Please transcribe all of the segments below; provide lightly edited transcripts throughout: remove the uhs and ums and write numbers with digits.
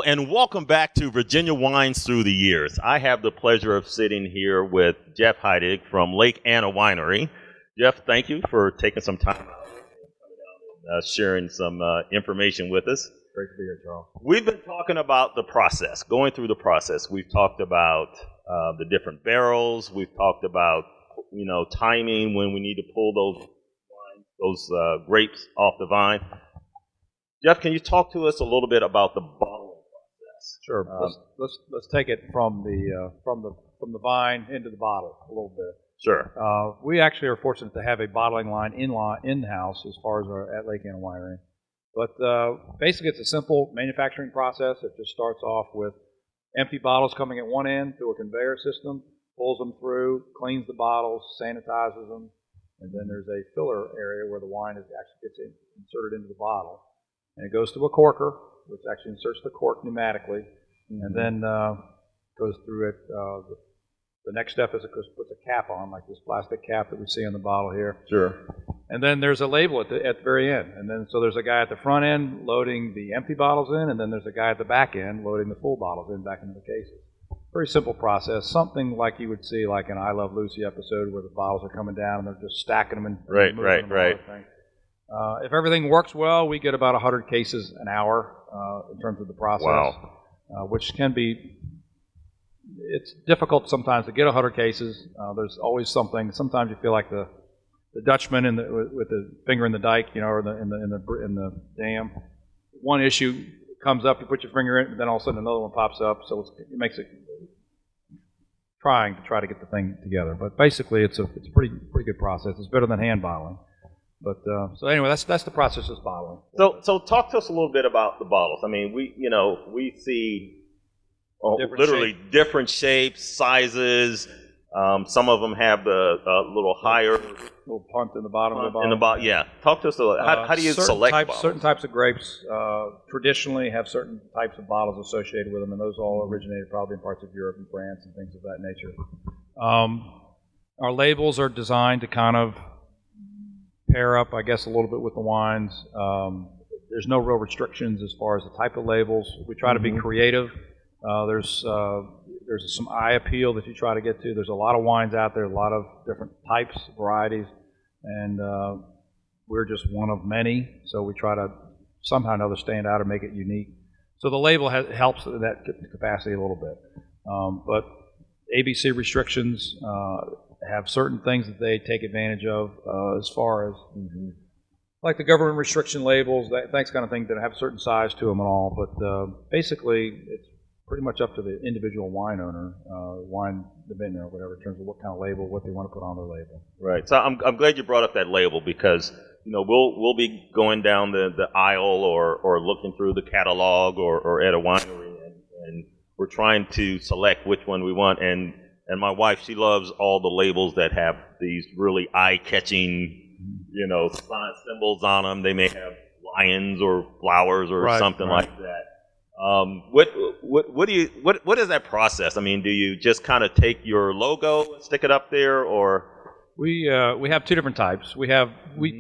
and welcome back to Virginia Wines Through the Years. I have the pleasure of sitting here with Jeff Heidig from Lake Anna Winery. Jeff, thank you for taking some time out and sharing some information with us. Great to be here, Charles. We've been talking about the process, going through the process. We've talked about the different barrels. We've talked about, timing when we need to pull those grapes off the vine. Jeff, can you talk to us a little bit about the bottling process? Sure. Let's take it from the vine into the bottle a little bit. Sure. We actually are fortunate to have a bottling line in-house as far as at Lake Anna Winery. But basically, it's a simple manufacturing process. It just starts off with empty bottles coming at one end through a conveyor system, pulls them through, cleans the bottles, sanitizes them, and then there's a filler area where the wine actually gets inserted into the bottle. And it goes to a corker, which actually inserts the cork pneumatically, and then goes through it. The next step is it puts a cap on, like this plastic cap that we see on the bottle here. Sure. And then there's a label at the very end. And then so there's a guy at the front end loading the empty bottles in, and then there's a guy at the back end loading the full bottles in back into the cases. Very simple process, something like you would see like an I Love Lucy episode where the bottles are coming down and they're just stacking them and moving them. Right. If everything works well, we get about 100 cases an hour in terms of the process, which can be, it's difficult sometimes to get 100 cases. There's always something. Sometimes you feel like the Dutchman with the finger in the dike, or in the dam. One issue comes up, you put your finger in it, and then all of a sudden another one pops up. So it makes it trying to get the thing together. But basically, it's a pretty good process. It's better than hand bottling. But so anyway, that's the process of bottling. So talk to us a little bit about the bottles. I mean, we see different shapes, sizes. Some of them have the little higher little punt in the bottom of the bottle. Yeah. Talk to us a little. How do you select bottles? Certain types of grapes traditionally have certain types of bottles associated with them, and those all originated probably in parts of Europe and France and things of that nature. Our labels are designed to kind of pair up, I guess, a little bit with the wines. There's no real restrictions as far as the type of labels. We try to be creative. There's some eye appeal that you try to get to. There's a lot of wines out there, a lot of different types, varieties, and we're just one of many. So we try to somehow or another stand out or make it unique. So the label helps that capacity a little bit. But ABC restrictions have certain things that they take advantage of as far as like the government restriction labels, that kind of thing that have a certain size to them and all. But basically, it's pretty much up to the individual wine owner, the vintner or whatever, in terms of what kind of label, what they want to put on their label. Right. So I'm glad you brought up that label because we'll be going down the aisle or looking through the catalog or at a winery and we're trying to select which one we want and my wife, she loves all the labels that have these really eye-catching, symbols on them. They may have lions or flowers or something like that. What is that process? I mean, do you just kind of take your logo and stick it up there, or? We have two different types. We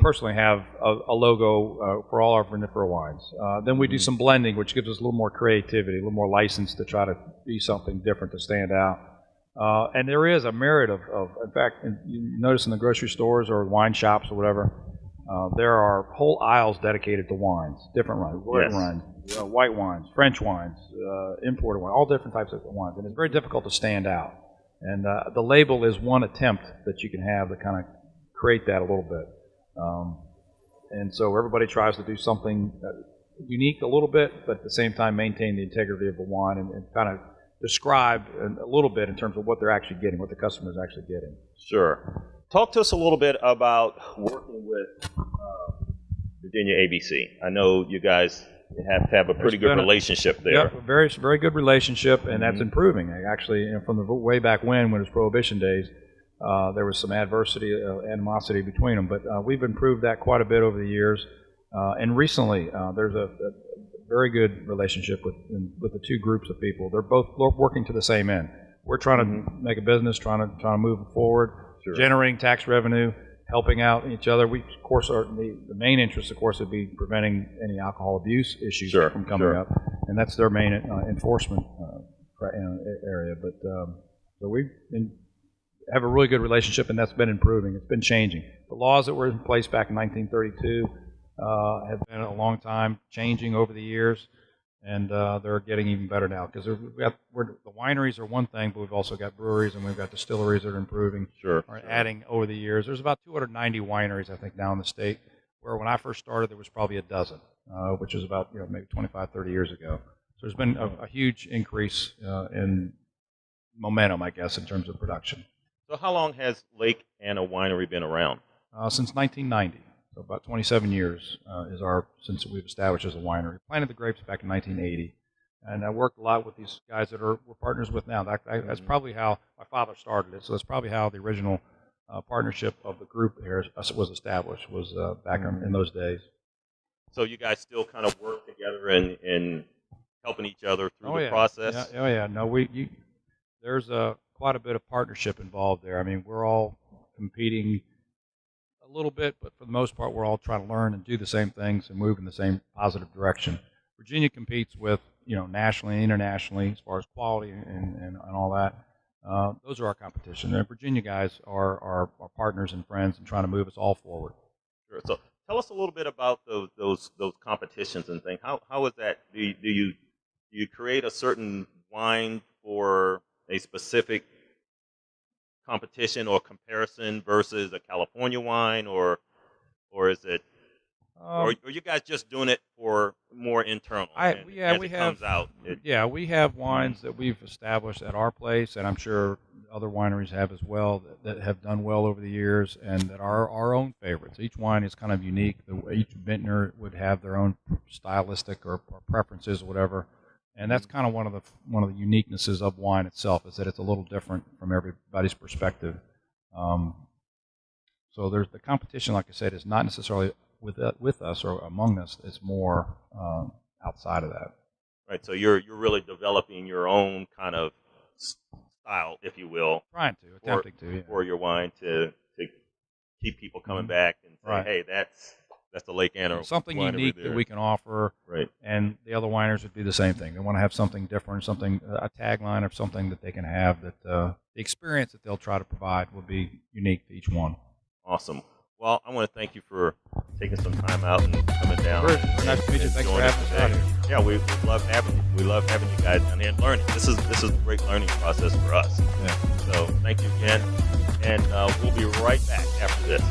personally have a logo for all our vinifera wines. Then we do some blending, which gives us a little more creativity, a little more license to try to be something different to stand out. And there is a myriad of in fact, you notice in the grocery stores or wine shops or whatever, there are whole aisles dedicated to wines, different wines, red wines, white wines, French wines, imported wine, all different types of wines. And it's very difficult to stand out. And the label is one attempt that you can have to kind of create that a little bit. And so everybody tries to do something unique a little bit, but at the same time maintain the integrity of the wine and kind of describe a little bit in terms of what they're actually getting, what the customer is actually getting. Sure. Talk to us a little bit about working with Virginia ABC. I know you guys have a pretty good relationship there. Yep, very, very good relationship, and that's improving. Actually, from the way back when it was Prohibition days, there was some animosity between them, but we've improved that quite a bit over the years. And recently, there's a very good relationship with the two groups of people. They're both working to the same end. We're trying to make a business, trying to move forward, generating tax revenue, helping out each other. We, of course, the main interest, of course, would be preventing any alcohol abuse issues from coming up. and that's their main enforcement area. But so we have a really good relationship, and that's been improving. It's been changing. The laws that were in place back in 1932 have been a long time changing over the years, and they're getting even better now because the wineries are one thing, but we've also got breweries and we've got distilleries that are improving, adding over the years. There's about 290 wineries, I think, now in the state, where when I first started there was probably a dozen, which was about maybe 25, 30 years ago. So there's been a huge increase in momentum, I guess, in terms of production. So how long has Lake Anna Winery been around? Since 1990. So about 27 years since we've established as a winery. Planted the grapes back in 1980, and I worked a lot with these guys that we're partners with now. That's probably how my father started it. So that's probably how the original partnership of the group here was established. Was back in those days. So you guys still kind of work together in helping each other through the process. Yeah. No, there's quite a bit of partnership involved there. I mean, we're all competing a little bit, but for the most part, we're all trying to learn and do the same things and move in the same positive direction. Virginia competes with, nationally and internationally as far as quality and all that. Those are our competition. And Virginia guys are our partners and friends and trying to move us all forward. Sure. So tell us a little bit about those competitions and things. How is that? Do you create a certain wine for a specific competition or comparison versus a California wine, or is it, or are you guys just doing it for more internal? We have wines that we've established at our place, and I'm sure other wineries have as well that have done well over the years, and that are our own favorites. Each wine is kind of unique. Each vintner would have their own stylistic or preferences or whatever. And that's kind of one of the uniquenesses of wine itself, is that it's a little different from everybody's perspective. So there's the competition, like I said, is not necessarily with us or among us. It's more outside of that. Right. So you're really developing your own kind of style, if you will, attempting to for your wine to keep people coming back and say, hey, that's the Lake Anna something unique that we can offer, right? And the other wineries would do the same thing. They want to have something different, a tagline or something that they can have that the experience that they'll try to provide will be unique to each one. Awesome. Well, I want to thank you for taking some time out and coming down. Nice to meet you. Thanks for having us out here. Yeah, we love having you. We love having you guys down here and learning. This is a great learning process for us. Yeah. So thank you again, and we'll be right back after this.